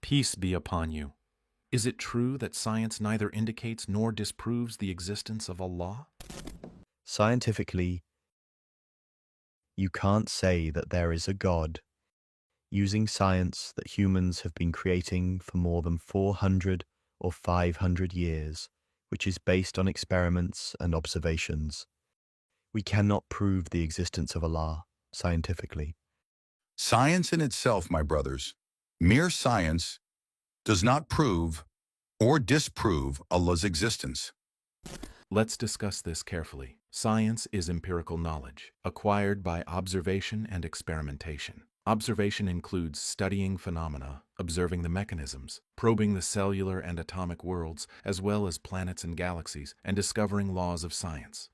Peace be upon you. Is it true that science neither indicates nor disproves the existence of Allah? Scientifically, you can't say that there is a God using science that humans have been creating for more than 400 or 500 years, which is based on experiments and observations. We cannot prove the existence of Allah scientifically. Science in itself, my brothers, mere science, does not prove or disprove Allah's existence. Let's discuss this carefully. Science is empirical knowledge, acquired by observation and experimentation. Observation includes studying phenomena, observing the mechanisms, probing the cellular and atomic worlds, as well as planets and galaxies, and discovering laws of science.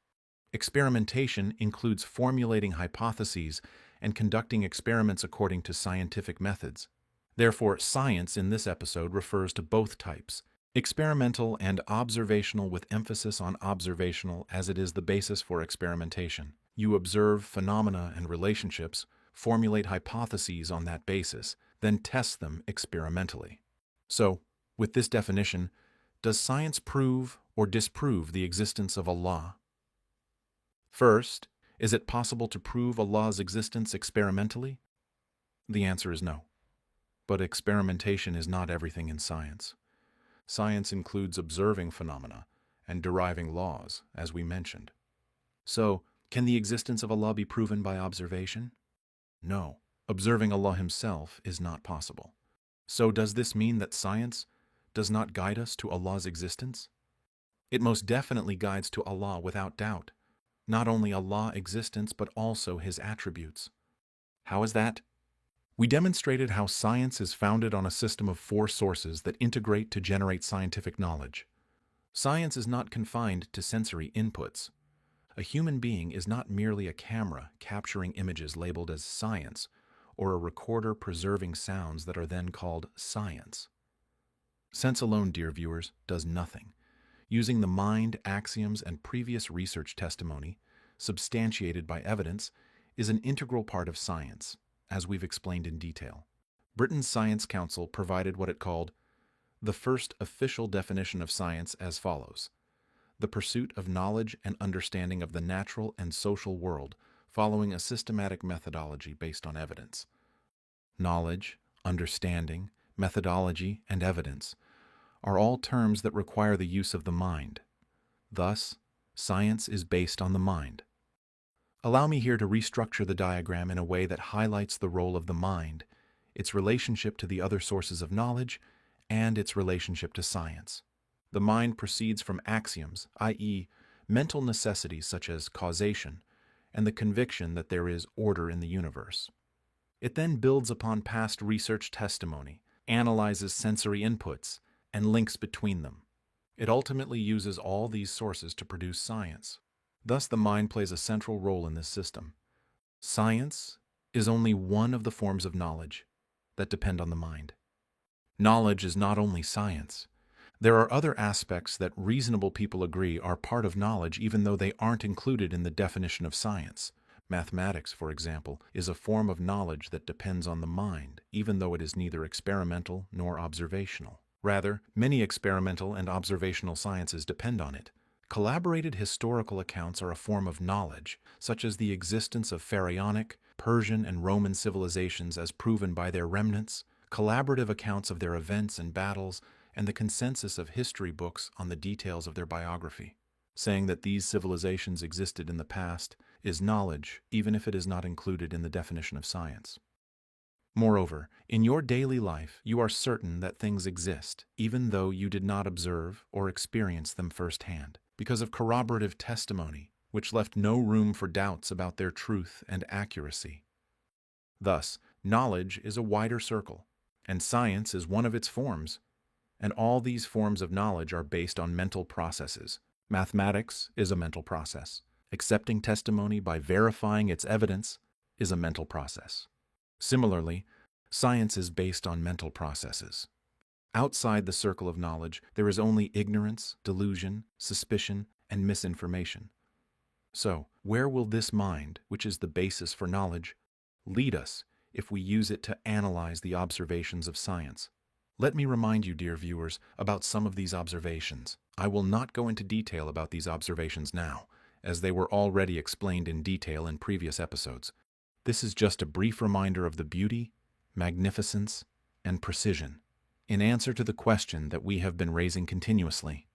Experimentation includes formulating hypotheses and conducting experiments according to scientific methods. Therefore, science in this episode refers to both types, experimental and observational, with emphasis on observational as it is the basis for experimentation. You observe phenomena and relationships, formulate hypotheses on that basis, then test them experimentally. So, with this definition, does science prove or disprove the existence of Allah? First, is it possible to prove Allah's existence experimentally? The answer is no. But experimentation is not everything in science. Science includes observing phenomena and deriving laws, as we mentioned. So, can the existence of Allah be proven by observation? No. Observing Allah Himself is not possible. So does this mean that science does not guide us to Allah's existence? It most definitely guides to Allah without doubt. Not only Allah's existence, but also His attributes. How is that? We demonstrated how science is founded on a system of 4 sources that integrate to generate scientific knowledge. Science is not confined to sensory inputs. A human being is not merely a camera capturing images labeled as science, or a recorder preserving sounds that are then called science. Sense alone, dear viewers, does nothing. Using the mind, axioms, and previous research testimony, substantiated by evidence, is an integral part of science, as we've explained in detail. Britain's Science Council provided what it called the first official definition of science as follows: the pursuit of knowledge and understanding of the natural and social world following a systematic methodology based on evidence. Knowledge, understanding, methodology, and evidence are all terms that require the use of the mind. Thus, science is based on the mind. Allow me here to restructure the diagram in a way that highlights the role of the mind, its relationship to the other sources of knowledge, and its relationship to science. The mind proceeds from axioms, i.e., mental necessities such as causation, and the conviction that there is order in the universe. It then builds upon past research testimony, analyzes sensory inputs, and links between them. It ultimately uses all these sources to produce science. Thus, the mind plays a central role in this system. Science is only one of the forms of knowledge that depend on the mind. Knowledge is not only science. There are other aspects that reasonable people agree are part of knowledge even though they aren't included in the definition of science. Mathematics, for example, is a form of knowledge that depends on the mind, even though it is neither experimental nor observational. Rather, many experimental and observational sciences depend on it. Collaborated historical accounts are a form of knowledge, such as the existence of pharaonic, Persian, and Roman civilizations as proven by their remnants, collaborative accounts of their events and battles, and the consensus of history books on the details of their biography. Saying that these civilizations existed in the past is knowledge, even if it is not included in the definition of science. Moreover, in your daily life, you are certain that things exist, even though you did not observe or experience them firsthand, because of corroborative testimony, which left no room for doubts about their truth and accuracy. Thus, knowledge is a wider circle, and science is one of its forms, and all these forms of knowledge are based on mental processes. Mathematics is a mental process. Accepting testimony by verifying its evidence is a mental process. Similarly, science is based on mental processes. Outside the circle of knowledge, there is only ignorance, delusion, suspicion, and misinformation. So, where will this mind, which is the basis for knowledge, lead us if we use it to analyze the observations of science? Let me remind you, dear viewers, about some of these observations. I will not go into detail about these observations now, as they were already explained in detail in previous episodes. This is just a brief reminder of the beauty, magnificence, and precision in answer to the question that we have been raising continuously.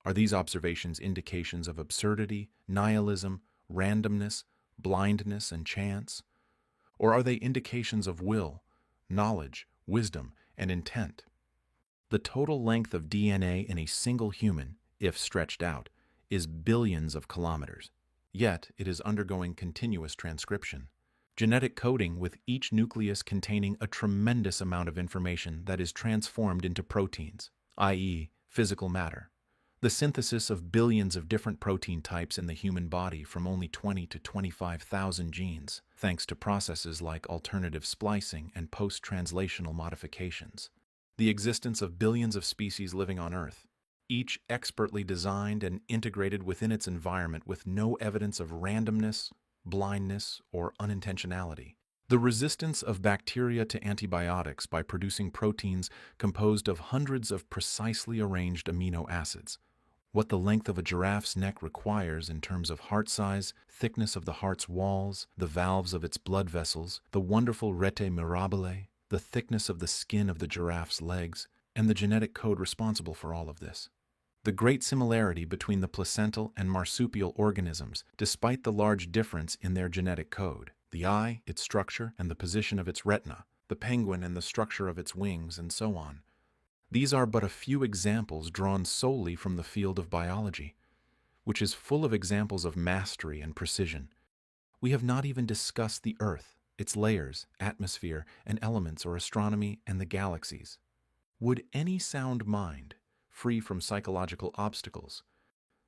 Are these observations indications of absurdity, nihilism, randomness, blindness, and chance? Or are they indications of will, knowledge, wisdom, and intent? The total length of DNA in a single human, if stretched out, is billions of kilometers. Yet it is undergoing continuous transcription. Genetic coding with each nucleus containing a tremendous amount of information that is transformed into proteins, i.e., physical matter. The synthesis of billions of different protein types in the human body from only 20 to 25,000 genes, thanks to processes like alternative splicing and post-translational modifications. The existence of billions of species living on Earth, each expertly designed and integrated within its environment with no evidence of randomness, blindness, or unintentionality. The resistance of bacteria to antibiotics by producing proteins composed of hundreds of precisely arranged amino acids. What the length of a giraffe's neck requires in terms of heart size, thickness of the heart's walls, the valves of its blood vessels, the wonderful rete mirabile, the thickness of the skin of the giraffe's legs, and the genetic code responsible for all of this. The great similarity between the placental and marsupial organisms, despite the large difference in their genetic code. The eye, its structure, and the position of its retina, the penguin and the structure of its wings, and so on. These are but a few examples drawn solely from the field of biology, which is full of examples of mastery and precision. We have not even discussed the Earth, its layers, atmosphere, and elements, or astronomy and the galaxies. Would any sound mind, free from psychological obstacles,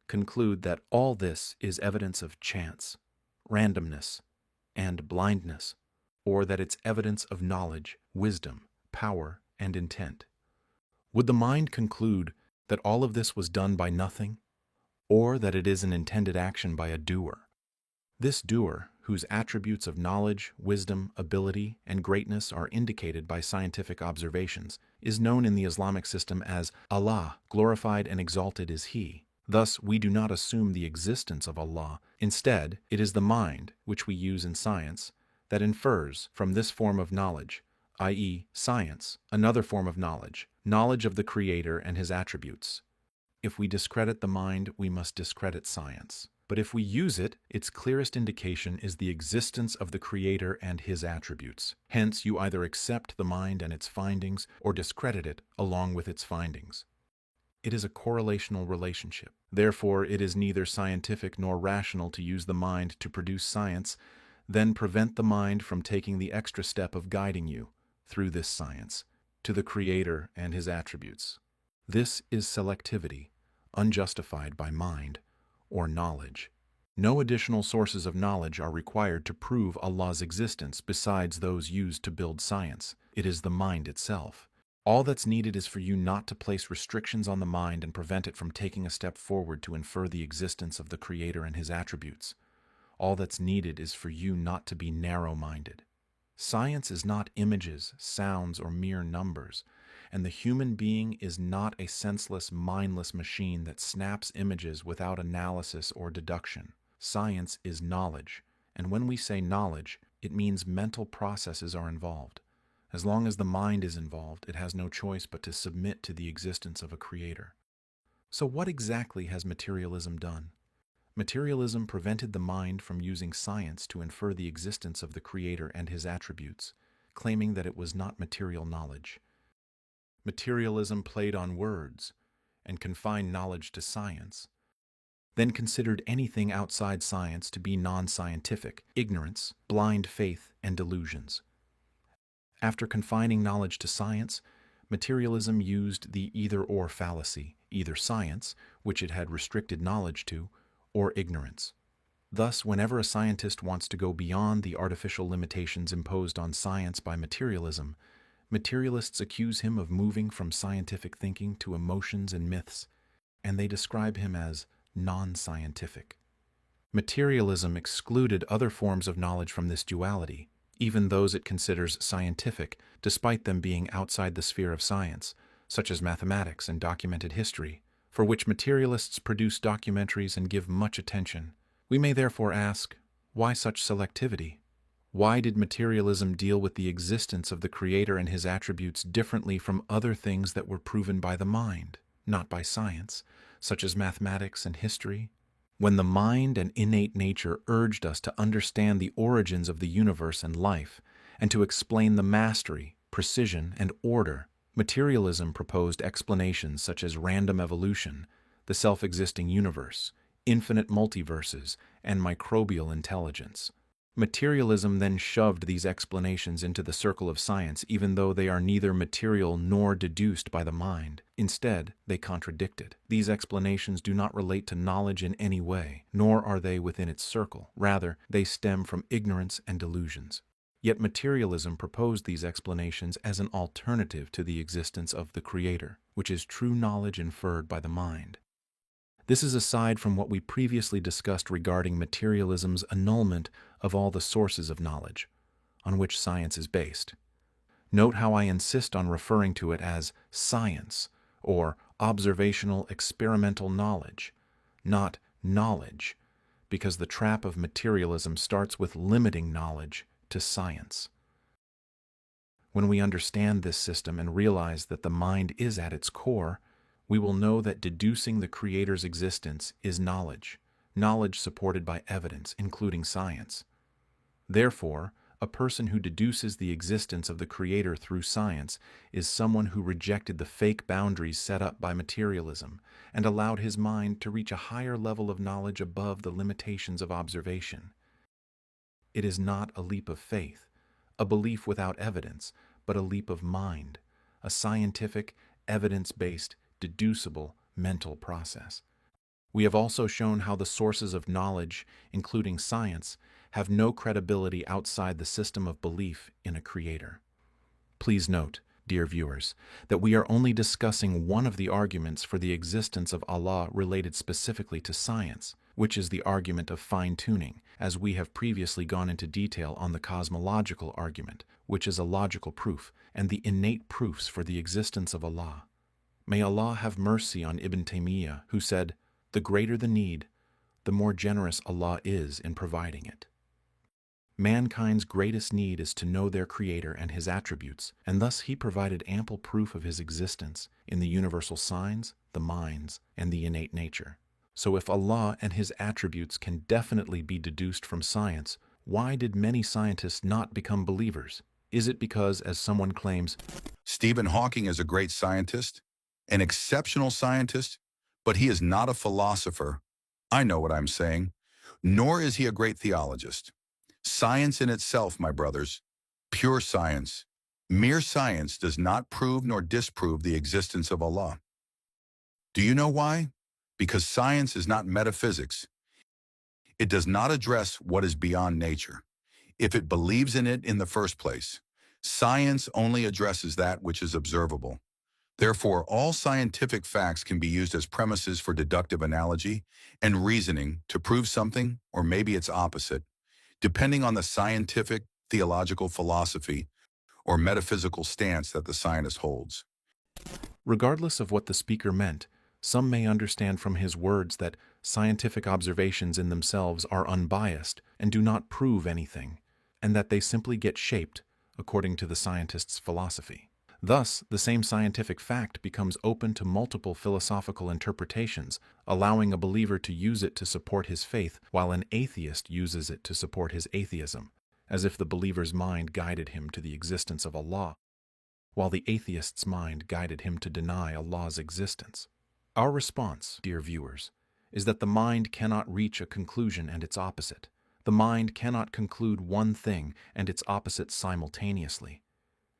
conclude that all this is evidence of chance, randomness, and blindness, or that it's evidence of knowledge, wisdom, power, and intent? Would the mind conclude that all of this was done by nothing, or that it is an intended action by a doer? This doer, whose attributes of knowledge, wisdom, ability, and greatness are indicated by scientific observations, is known in the Islamic system as Allah, glorified and exalted is He. Thus, we do not assume the existence of Allah. Instead, it is the mind, which we use in science, that infers from this form of knowledge, i.e., science, another form of knowledge, knowledge of the Creator and His attributes. If we discredit the mind, we must discredit science. But if we use it, its clearest indication is the existence of the Creator and His attributes. Hence, you either accept the mind and its findings, or discredit it along with its findings. It is a correlational relationship. Therefore, it is neither scientific nor rational to use the mind to produce science, then prevent the mind from taking the extra step of guiding you, through this science, to the Creator and His attributes. This is selectivity, unjustified by mind or knowledge. No additional sources of knowledge are required to prove Allah's existence besides those used to build science. It is the mind itself. All that's needed is for you not to place restrictions on the mind and prevent it from taking a step forward to infer the existence of the Creator and His attributes. All that's needed is for you not to be narrow-minded. Science is not images, sounds, or mere numbers, and the human being is not a senseless, mindless machine that snaps images without analysis or deduction. Science is knowledge, and when we say knowledge, it means mental processes are involved. As long as the mind is involved, it has no choice but to submit to the existence of a Creator. So what exactly has materialism done? Materialism prevented the mind from using science to infer the existence of the Creator and His attributes, claiming that it was not material knowledge. Materialism played on words and confined knowledge to science, then considered anything outside science to be non-scientific, ignorance, blind faith, and delusions. After confining knowledge to science, materialism used the either-or fallacy, either science, which it had restricted knowledge to, or ignorance. Thus, whenever a scientist wants to go beyond the artificial limitations imposed on science by materialism, materialists accuse him of moving from scientific thinking to emotions and myths, and they describe him as non-scientific. Materialism excluded other forms of knowledge from this duality, even those it considers scientific, despite them being outside the sphere of science, such as mathematics and documented history, for which materialists produce documentaries and give much attention. We may therefore ask, why such selectivity? Why did materialism deal with the existence of the Creator and his attributes differently from other things that were proven by the mind, not by science, such as mathematics and history? When the mind and innate nature urged us to understand the origins of the universe and life, and to explain the mastery, precision, and order, materialism proposed explanations such as random evolution, the self-existing universe, infinite multiverses, and microbial intelligence. Materialism then shoved these explanations into the circle of science, even though they are neither material nor deduced by the mind. Instead, they contradict it. These explanations do not relate to knowledge in any way, nor are they within its circle. Rather, they stem from ignorance and delusions. Yet materialism proposed these explanations as an alternative to the existence of the Creator, which is true knowledge inferred by the mind. This is aside from what we previously discussed regarding materialism's annulment of all the sources of knowledge, on which science is based. Note how I insist on referring to it as science, or observational experimental knowledge, not knowledge, because the trap of materialism starts with limiting knowledge to science. When we understand this system and realize that the mind is at its core, we will know that deducing the Creator's existence is knowledge, knowledge supported by evidence, including science. Therefore, a person who deduces the existence of the Creator through science is someone who rejected the fake boundaries set up by materialism and allowed his mind to reach a higher level of knowledge above the limitations of observation. It is not a leap of faith, a belief without evidence, but a leap of mind, a scientific, evidence-based, deducible mental process. We have also shown how the sources of knowledge, including science, have no credibility outside the system of belief in a Creator. Please note, dear viewers, that we are only discussing one of the arguments for the existence of Allah related specifically to science, which is the argument of fine-tuning, as we have previously gone into detail on the cosmological argument, which is a logical proof, and the innate proofs for the existence of Allah. May Allah have mercy on Ibn Taymiyyah, who said, "The greater the need, the more generous Allah is in providing it." Mankind's greatest need is to know their Creator and His attributes, and thus He provided ample proof of His existence in the universal signs, the minds, and the innate nature. So if Allah and His attributes can definitely be deduced from science, why did many scientists not become believers? Is it because, as someone claims, Stephen Hawking is a great scientist, an exceptional scientist, but he is not a philosopher? I know what I'm saying. Nor is he a great theologist. Science in itself, my brothers, pure science, mere science does not prove nor disprove the existence of Allah. Do you know why? Because science is not metaphysics. It does not address what is beyond nature, if it believes in it in the first place. Science only addresses that which is observable. Therefore, all scientific facts can be used as premises for deductive analogy and reasoning to prove something, or maybe its opposite, depending on the scientific, theological philosophy, or metaphysical stance that the scientist holds. regardless of what the speaker meant, some may understand from his words that scientific observations in themselves are unbiased and do not prove anything, and that they simply get shaped according to the scientist's philosophy. Thus, the same scientific fact becomes open to multiple philosophical interpretations, allowing a believer to use it to support his faith, while an atheist uses it to support his atheism, as if the believer's mind guided him to the existence of Allah, while the atheist's mind guided him to deny Allah's existence. Our response, dear viewers, is that the mind cannot reach a conclusion and its opposite. The mind cannot conclude one thing and its opposite simultaneously.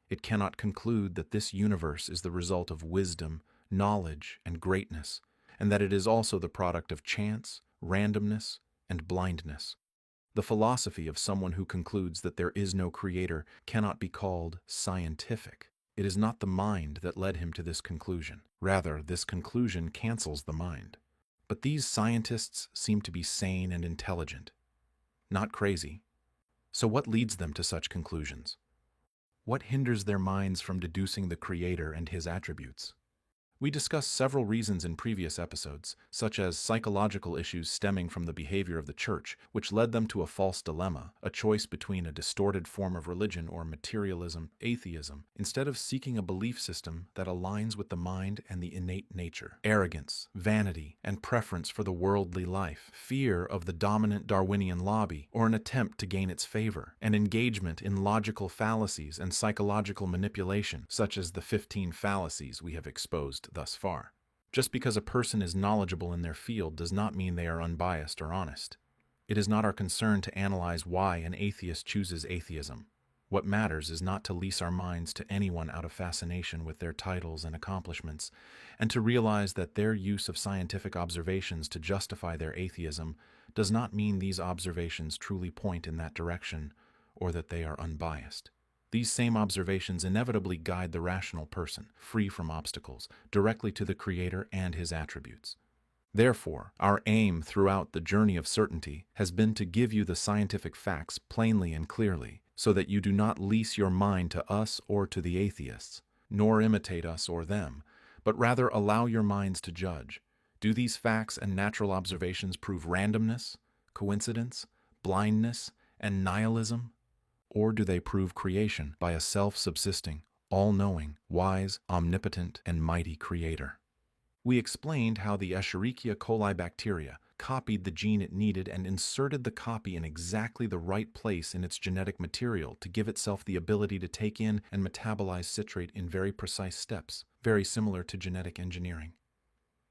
It cannot conclude that this universe is the result of wisdom, knowledge, and greatness, and that it is also the product of chance, randomness, and blindness. The philosophy of someone who concludes that there is no creator cannot be called scientific. It is not the mind that led him to this conclusion. Rather, this conclusion cancels the mind. But these scientists seem to be sane and intelligent, not crazy. So what leads them to such conclusions? What hinders their minds from deducing the Creator and His attributes? We discussed several reasons in previous episodes, such as psychological issues stemming from the behavior of the church, which led them to a false dilemma, a choice between a distorted form of religion or materialism, atheism, instead of seeking a belief system that aligns with the mind and the innate nature. Arrogance, vanity, and preference for the worldly life, fear of the dominant Darwinian lobby, or an attempt to gain its favor, and engagement in logical fallacies and psychological manipulation, such as the 15 fallacies we have exposed thus far. Just because a person is knowledgeable in their field does not mean they are unbiased or honest. It is not our concern to analyze why an atheist chooses atheism. What matters is not to lease our minds to anyone out of fascination with their titles and accomplishments, and to realize that their use of scientific observations to justify their atheism does not mean these observations truly point in that direction or that they are unbiased. These same observations inevitably guide the rational person, free from obstacles, directly to the Creator and His attributes. Therefore, our aim throughout the journey of certainty has been to give you the scientific facts plainly and clearly, so that you do not lease your mind to us or to the atheists, nor imitate us or them, but rather allow your minds to judge. Do these facts and natural observations prove randomness, coincidence, blindness, and nihilism? Or do they prove creation by a self-subsisting, all-knowing, wise, omnipotent, and mighty Creator? We explained how the Escherichia coli bacteria copied the gene it needed and inserted the copy in exactly the right place in its genetic material to give itself the ability to take in and metabolize citrate in very precise steps, very similar to genetic engineering.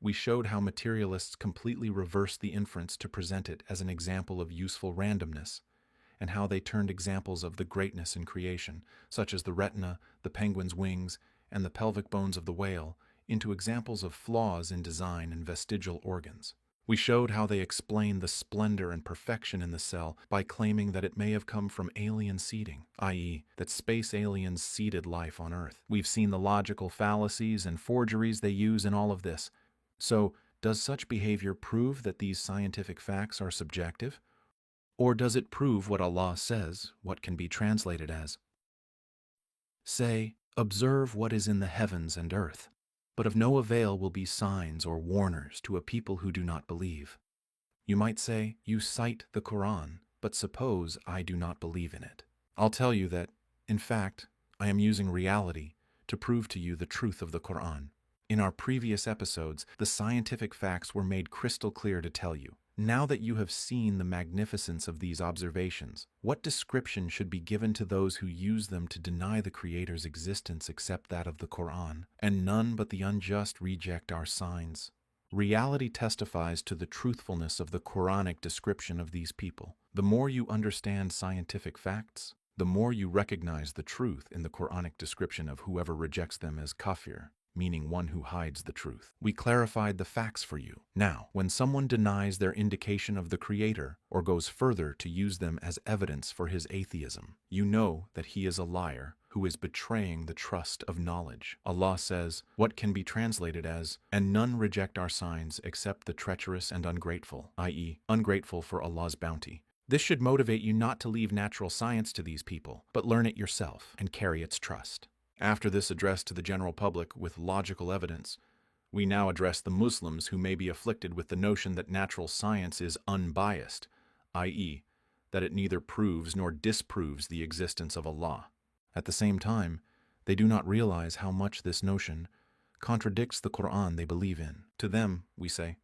We showed how materialists completely reversed the inference to present it as an example of useful randomness, and how they turned examples of the greatness in creation, such as the retina, the penguin's wings, and the pelvic bones of the whale, into examples of flaws in design and vestigial organs. We showed how they explained the splendor and perfection in the cell by claiming that it may have come from alien seeding, i.e., that space aliens seeded life on Earth. We've seen the logical fallacies and forgeries they use in all of this. So, does such behavior prove that these scientific facts are subjective? Or does it prove what Allah says, what can be translated as? Say, observe what is in the heavens and earth, but of no avail will be signs or warners to a people who do not believe. You might say, you cite the Quran, but suppose I do not believe in it. I'll tell you that, in fact, I am using reality to prove to you the truth of the Quran. In our previous episodes, the scientific facts were made crystal clear to tell you. Now that you have seen the magnificence of these observations, what description should be given to those who use them to deny the Creator's existence except that of the Quran, and none but the unjust reject our signs? Reality testifies to the truthfulness of the Quranic description of these people. The more you understand scientific facts, the more you recognize the truth in the Quranic description of whoever rejects them as kafir, meaning one who hides the truth. We clarified the facts for you. Now, when someone denies their indication of the Creator or goes further to use them as evidence for his atheism, you know that he is a liar who is betraying the trust of knowledge. Allah says, what can be translated as, and none reject our signs except the treacherous and ungrateful, i.e., ungrateful for Allah's bounty. This should motivate you not to leave natural science to these people, but learn it yourself and carry its trust. After this address to the general public with logical evidence, we now address the Muslims who may be afflicted with the notion that natural science is unbiased, i.e., that it neither proves nor disproves the existence of Allah. At the same time, they do not realize how much this notion contradicts the Quran they believe in. To them, we say,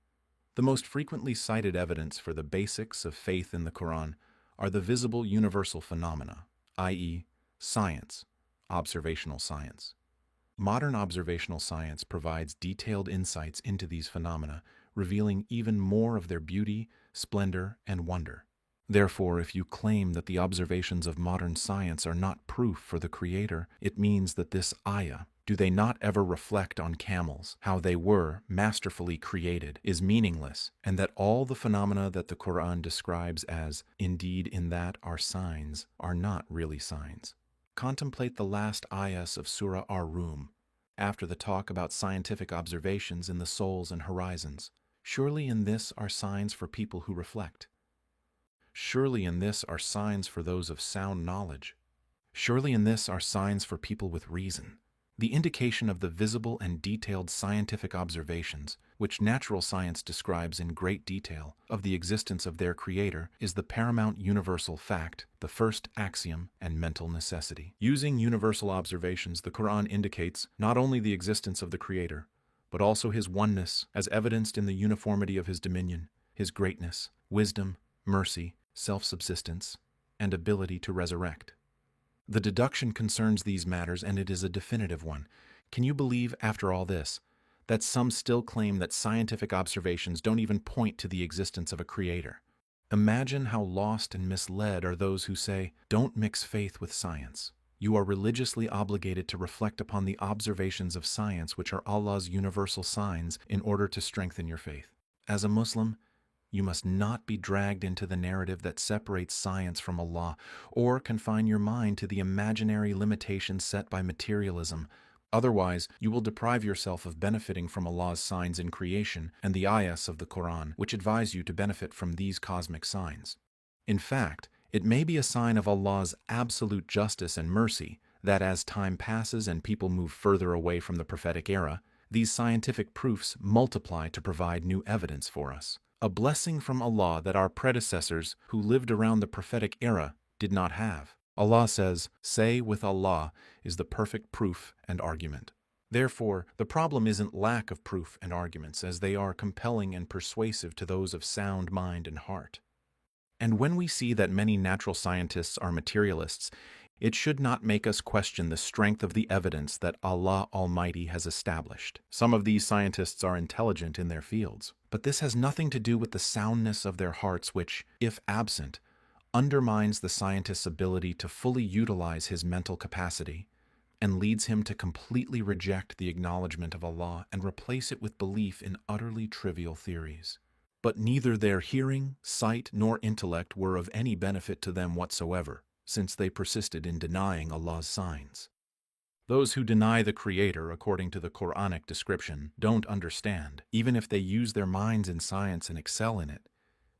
the most frequently cited evidence for the basics of faith in the Quran are the visible universal phenomena, i.e., science, observational science. Modern observational science provides detailed insights into these phenomena, revealing even more of their beauty, splendor, and wonder. Therefore, if you claim that the observations of modern science are not proof for the Creator, it means that this ayah, do they not ever reflect on camels, how they were masterfully created, is meaningless, and that all the phenomena that the Quran describes as, indeed in that are signs, are not really signs. Contemplate the last ayahs of Surah Ar-Rum, after the talk about scientific observations in the souls and horizons. Surely in this are signs for people who reflect. Surely in this are signs for those of sound knowledge. Surely in this are signs for people with reason. The indication of the visible and detailed scientific observations, which natural science describes in great detail, of the existence of their creator is the paramount universal fact, the first axiom and mental necessity. Using universal observations, the Quran indicates not only the existence of the creator, but also his oneness as evidenced in the uniformity of his dominion, his greatness, wisdom, mercy, self-subsistence, and ability to resurrect. The deduction concerns these matters, and it is a definitive one. Can you believe, after all this, that some still claim that scientific observations don't even point to the existence of a creator? Imagine how lost and misled are those who say, "Don't mix faith with science. You are religiously obligated to reflect upon the observations of science, which are Allah's universal signs, in order to strengthen your faith." As a Muslim, you must not be dragged into the narrative that separates science from Allah, or confine your mind to the imaginary limitations set by materialism. Otherwise, you will deprive yourself of benefiting from Allah's signs in creation and the ayahs of the Quran, which advise you to benefit from these cosmic signs. In fact, it may be a sign of Allah's absolute justice and mercy that as time passes and people move further away from the prophetic era, these scientific proofs multiply to provide new evidence for us. A blessing from Allah that our predecessors who lived around the prophetic era did not have. Allah says, "Say with Allah is the perfect proof and argument." Therefore, the problem isn't lack of proof and arguments, as they are compelling and persuasive to those of sound mind and heart. And when we see that many natural scientists are materialists, it should not make us question the strength of the evidence that Allah Almighty has established. Some of these scientists are intelligent in their fields, but this has nothing to do with the soundness of their hearts, which, if absent, undermines the scientist's ability to fully utilize his mental capacity and leads him to completely reject the acknowledgement of Allah and replace it with belief in utterly trivial theories. But neither their hearing, sight, nor intellect were of any benefit to them whatsoever, since they persisted in denying Allah's signs. Those who deny the Creator, according to the Quranic description, don't understand. Even if they use their minds in science and excel in it,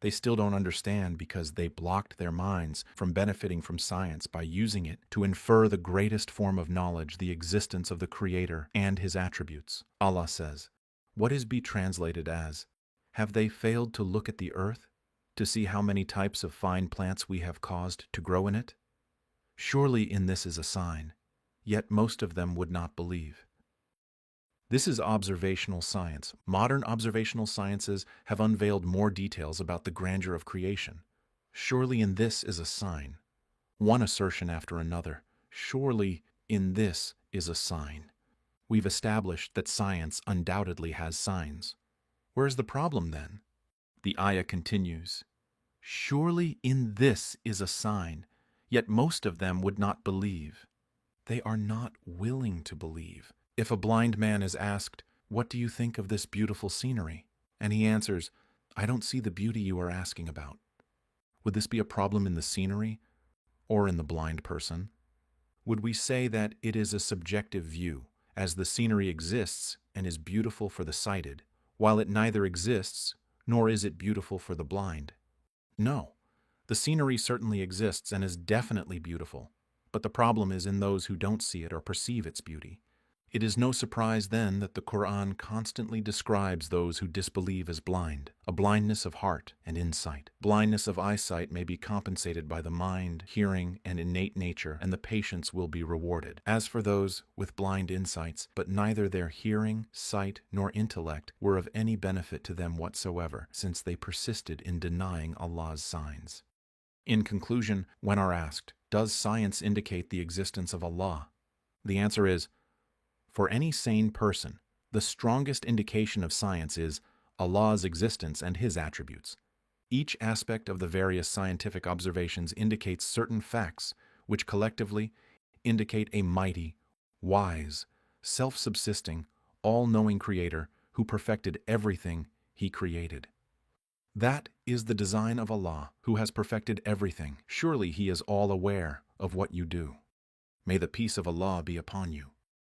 they still don't understand because they blocked their minds from benefiting from science by using it to infer the greatest form of knowledge, the existence of the Creator and His attributes. Allah says, what is be translated as, "Have they failed to look at the earth, to see how many types of fine plants we have caused to grow in it? Surely in this is a sign, yet most of them would not believe." This is observational science. Modern observational sciences have unveiled more details about the grandeur of creation. Surely in this is a sign. One assertion after another. Surely in this is a sign. We've established that science undoubtedly has signs. Where's the problem then? The ayah continues, "Surely in this is a sign, yet most of them would not believe." They are not willing to believe. If a blind man is asked, "What do you think of this beautiful scenery?" and he answers, "I don't see the beauty you are asking about," would this be a problem in the scenery or in the blind person? Would we say that it is a subjective view, as the scenery exists and is beautiful for the sighted, while it neither exists nor is it beautiful for the blind? No, the scenery certainly exists and is definitely beautiful, but the problem is in those who don't see it or perceive its beauty. It is no surprise then that the Quran constantly describes those who disbelieve as blind, a blindness of heart and insight. Blindness of eyesight may be compensated by the mind, hearing, and innate nature, and the patients will be rewarded. As for those with blind insights, but neither their hearing, sight, nor intellect were of any benefit to them whatsoever, since they persisted in denying Allah's signs. In conclusion, when are asked, does science indicate the existence of Allah? The answer is, for any sane person, the strongest indication of science is Allah's existence and His attributes. Each aspect of the various scientific observations indicates certain facts, which collectively indicate a mighty, wise, self-subsisting, all-knowing Creator who perfected everything He created. That is the design of Allah, who has perfected everything. Surely He is all aware of what you do. May the peace of Allah be upon you.